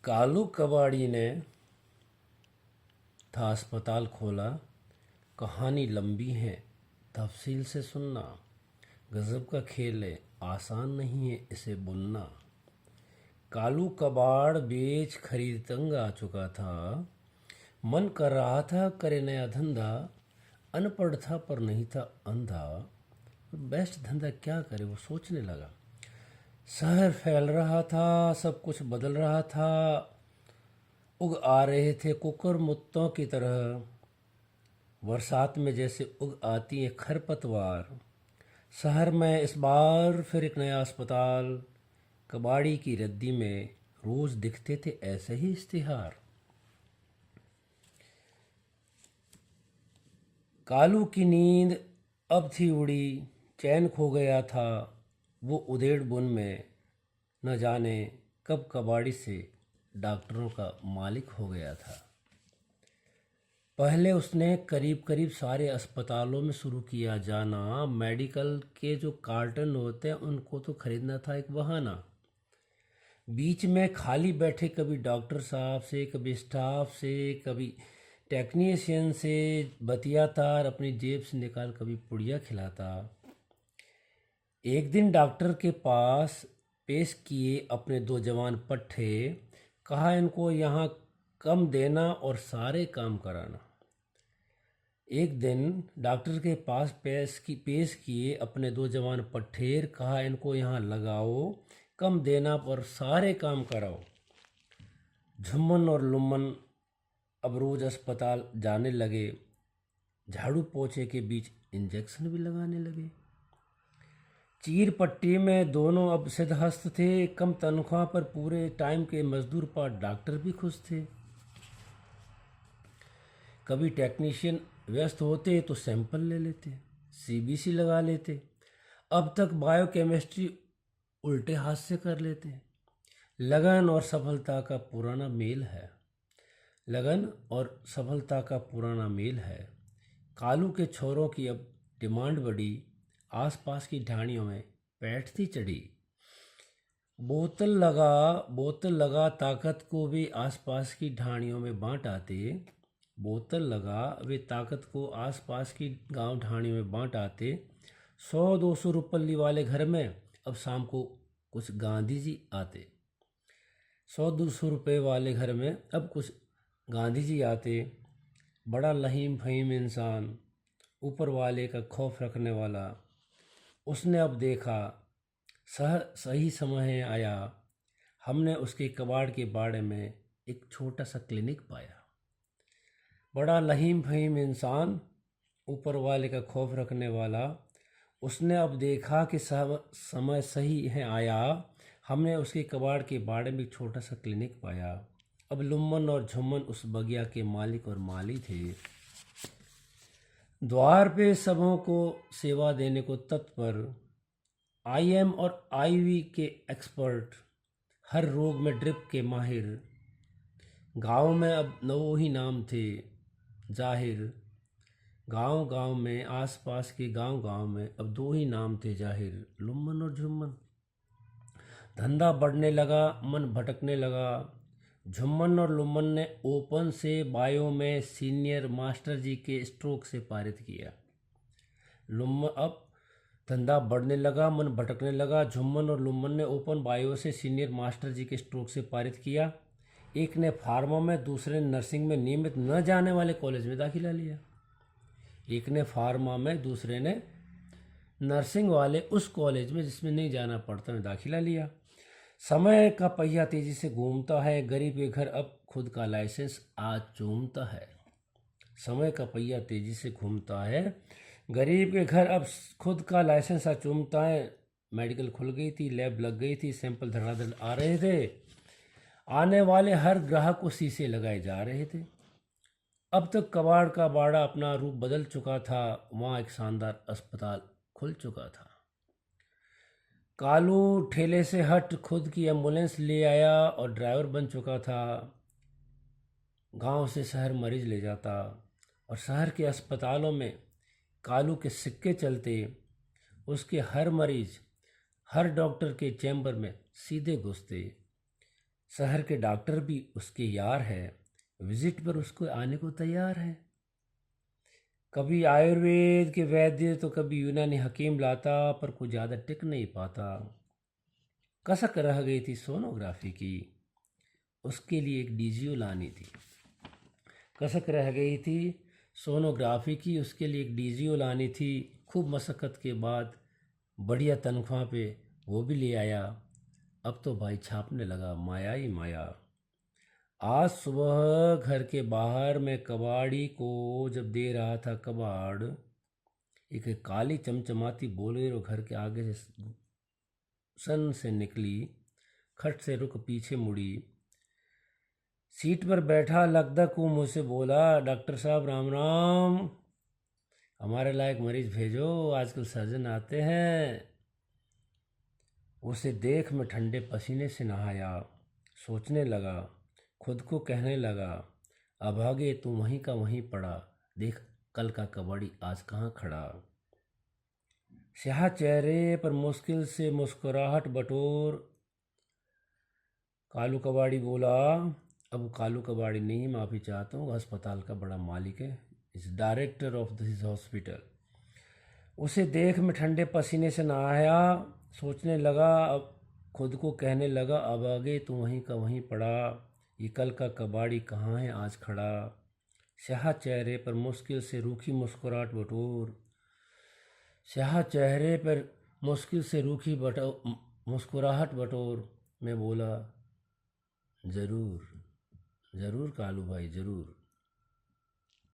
कालू कबाड़ी ने था अस्पताल खोला। कहानी लंबी है, तफसील से सुनना। गजब का खेल है, आसान नहीं है इसे बुनना। कालू कबाड़ बेच खरीद तंग आ चुका था। मन कर रहा था करे नया धंधा। अनपढ़ था पर नहीं था अंधा। बेस्ट धंधा क्या करे वो सोचने लगा। शहर फैल रहा था, सब कुछ बदल रहा था। उग आ रहे थे कुकर मुत्तों की तरह। बरसात में जैसे उग आती है खरपतवार। शहर में इस बार फिर एक नया अस्पताल। कबाड़ी की रद्दी में रोज दिखते थे ऐसे ही इश्तिहार। कालू की नींद अब थी उड़ी, चैन खो गया था। वो उधेड़ बुन में न जाने कब कबाड़ी से डॉक्टरों का मालिक हो गया था। पहले उसने करीब करीब सारे अस्पतालों में शुरू किया जाना। मेडिकल के जो कार्टन होते हैं उनको तो खरीदना था एक बहाना। बीच में खाली बैठे कभी डॉक्टर साहब से, कभी स्टाफ से, कभी टेक्नीशियन से बतियाता और अपनी जेब से निकाल कभी पुड़िया खिलाता। एक दिन डॉक्टर के पास पेश किए अपने दो जवान पट्टे। कहा इनको यहाँ कम देना और सारे काम कराना। एक दिन डॉक्टर के पास पेश किए अपने दो जवान पट्टेर। कहा इनको यहाँ लगाओ, कम देना पर सारे काम कराओ। झुम्मन और लुम्मन अब रोज अस्पताल जाने लगे। झाड़ू पोछे के बीच इंजेक्शन भी लगाने लगे। चीर पट्टी में दोनों अब सिद्धहस्त थे। कम तनख्वाह पर पूरे टाइम के मजदूर पर डॉक्टर भी खुश थे। कभी टेक्नीशियन व्यस्त होते तो सैंपल ले लेते, सीबीसी लगा लेते। अब तक बायोकेमिस्ट्री उल्टे हाथ से कर लेते। लगन और सफलता का पुराना मेल है। लगन और सफलता का पुराना मेल है। कालू के छोरों की अब डिमांड बढ़ी। आसपास की ढाणियों में पैठ थी चढ़ी। बोतल लगा ताकत को भी आसपास की ढाणियों में बांट आते। बोतल लगा वे ताकत को आसपास की गांव ढाणियों में बांट आते। 100-200 रुपल्ली वाले घर में अब शाम को कुछ गांधी जी आते। 100-200 रुपये वाले घर में अब कुछ गांधी जी आते। बड़ा लहीम फहीम इंसान, ऊपर वाले का खौफ रखने वाला। उसने अब देखा सही समय आया। हमने उसके कबाड़ के बाड़े में एक छोटा सा क्लिनिक पाया। बड़ा लहीम फहीम इंसान, ऊपर वाले का खौफ रखने वाला। उसने अब देखा कि समय सही है आया। हमने उसके कबाड़ के बाड़े में एक छोटा सा क्लिनिक पाया। अब लुम्मन और झुम्मन उस बगिया के मालिक और माली थे। द्वार पे सबों को सेवा देने को तत्पर। आईएम और आईवी के एक्सपर्ट, हर रोग में ड्रिप के माहिर। गांव में अब नौ ही नाम थे जाहिर। गांव में, आसपास के गांव में अब दो ही नाम थे जाहिर, लुम्मन और झुम्मन। धंधा बढ़ने लगा, मन भटकने लगा। झुम्मन और लुम्मन ने ओपन से बायो में सीनियर मास्टर जी के स्ट्रोक से पारित किया। लुम्मन अब धंधा बढ़ने लगा, मन भटकने लगा। झुम्मन और लुम्मन ने ओपन बायो से सीनियर मास्टर जी के स्ट्रोक से पारित किया। एक ने फार्मा में, दूसरे ने नर्सिंग में नियमित न जाने वाले कॉलेज में दाखिला लिया। एक ने फार्मा में, दूसरे ने नर्सिंग वाले उस कॉलेज में जिसमें नहीं जाना पड़ता में दाखिला लिया। समय का पहिया तेजी से घूमता है। गरीब के घर अब खुद का लाइसेंस आज चूमता है। समय का पहिया तेजी से घूमता है। गरीब के घर अब खुद का लाइसेंस आज चूमता है। मेडिकल खुल गई थी, लैब लग गई थी, सैंपल धड़ाधड़ आ रहे थे। आने वाले हर ग्राहक को शीशे लगाए जा रहे थे। अब तक कबाड़ का बाड़ा अपना रूप बदल चुका था। वहाँ एक शानदार अस्पताल खुल चुका था। कालू ठेले से हट खुद की एम्बुलेंस ले आया और ड्राइवर बन चुका था। गांव से शहर मरीज ले जाता और शहर के अस्पतालों में कालू के सिक्के चलते। उसके हर मरीज हर डॉक्टर के चैम्बर में सीधे घुसते। शहर के डॉक्टर भी उसके यार है, विजिट पर उसको आने को तैयार है। कभी आयुर्वेद के वैद्य तो कभी यूनानी हकीम लाता, पर कुछ ज़्यादा टिक नहीं पाता। कसक रह गई थी सोनोग्राफी की, उसके लिए एक डीजीओ लानी थी। कसक रह गई थी सोनोग्राफी की, उसके लिए एक डीजीओ लानी थी। खूब मशक्क़त के बाद बढ़िया तनख्वाह पे वो भी ले आया। अब तो भाई छापने लगा माया ही माया। आज सुबह घर के बाहर मैं कबाड़ी को जब दे रहा था कबाड़, एक काली चमचमाती बोलेरो घर के आगे से सन से निकली, खट से रुक पीछे मुड़ी, सीट पर बैठा लगदक को मुझसे बोला, डॉक्टर साहब राम राम, हमारे लायक मरीज भेजो, आजकल सर्जन आते हैं। उसे देख मैं ठंडे पसीने से नहाया, सोचने लगा, खुद को कहने लगा, अभागे तू वहीं का वहीं पड़ा, देख कल का कबाड़ी आज कहाँ खड़ा। स्याह चेहरे पर मुश्किल से मुस्कुराहट बटोर कालू कबाड़ी बोला, अब कालू कबाड़ी नहीं, माफ़ी चाहता हूँ, अस्पताल का बड़ा मालिक है, इस डायरेक्टर ऑफ दिस हॉस्पिटल। उसे देख मैं ठंडे पसीने से नहाया, सोचने लगा, अब खुद को कहने लगा, अब आगे तू वहीं का वहीं पड़ा, ये कल का कबाड़ी कहाँ है आज खड़ा। स्याह चेहरे पर मुश्किल से रूखी मुस्कुराहट बटोर, स्याह चेहरे पर मुश्किल से रूखी मुस्कुराहट बटोर मैं बोला, ज़रूर ज़रूर कालू भाई ज़रूर।